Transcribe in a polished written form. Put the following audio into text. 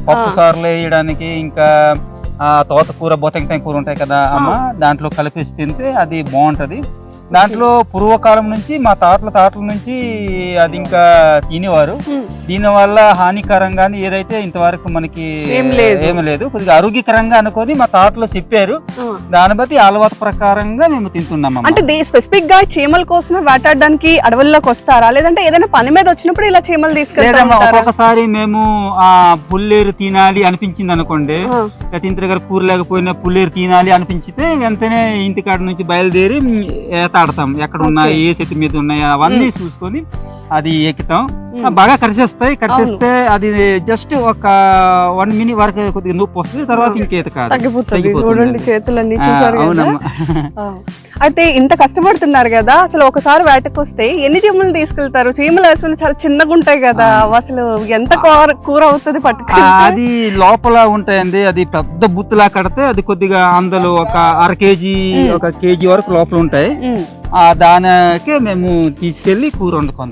పప్పు సారులు వేయడానికి, ఇంకా తోటకూర, బొతంకాయ కూర ఉంటాయి కదా అమ్మ, దాంట్లో కలిపేసి తింటే అది బాగుంటది. దాంట్లో పూర్వకాలం నుంచి మా తాతల నుంచి అది ఇంకా తినేవారు. దీని వల్ల హానికరంగాని ఏదైతే ఇంతవరకు మనకి ఏమీ లేదు. కొద్దిగా ఆరోగ్యకరంగా అనుకొని మా తాతలు చెప్పారు. దాన్ని బట్టి అలవాటు ప్రకారంగా మేము తింటున్నాం. అంటే స్పెసిఫిక్ గా చీమల కోసమే వేటాడడానికి అడవుల్లోకి వస్తారా, లేదంటే ఏదైనా పని మీద వచ్చినప్పుడు ఇలా చీమలు తీసుకెళ్తారా? ఒక్కొక్కసారి మేము ఆ పుల్లేరు తినాలి అనిపించింది అనుకోండి, ఇంటి దగ్గర కూర లేకపోయినా పుల్లేరు తినాలి అనిపించితే వెంటనే ఇంటికాడ నుంచి బయలుదేరి ఆడతాం. ఎక్కడ ఉన్నాయి, ఏ చెట్టు మీద ఉన్నాయి అవన్నీ చూసుకొని అది ఎక్కుతాం. బాగా కరిచేస్తే అది జస్ట్ ఒక 1 మినిట్ వరకు కొద్దిగా నొప్పి వస్తుంది, తర్వాత ఇంకేత కాదు, చూడండి చేతులన్నీ చూసారు కదా. అయితే ఇంత కష్టపడుతున్నారు కదా, అసలు ఒకసారి వేటకు వస్తే ఎన్ని చీమలు తీసుకెళ్తారు? చీమలు అసలు చాలా చిన్నగా ఉంటాయి కదా, అసలు ఎంత కూర అవుతుంది పట్టుకు? అది లోపల ఉంటాయండి, అది పెద్ద బుత్తులా కడితే అది కొద్దిగా అందులో ఒక 1/2 కేజీ 1 కేజీ వరకు లోపల ఉంటాయి. దానికే మేము తీసుకెళ్లి కూర వండుకుంటాం.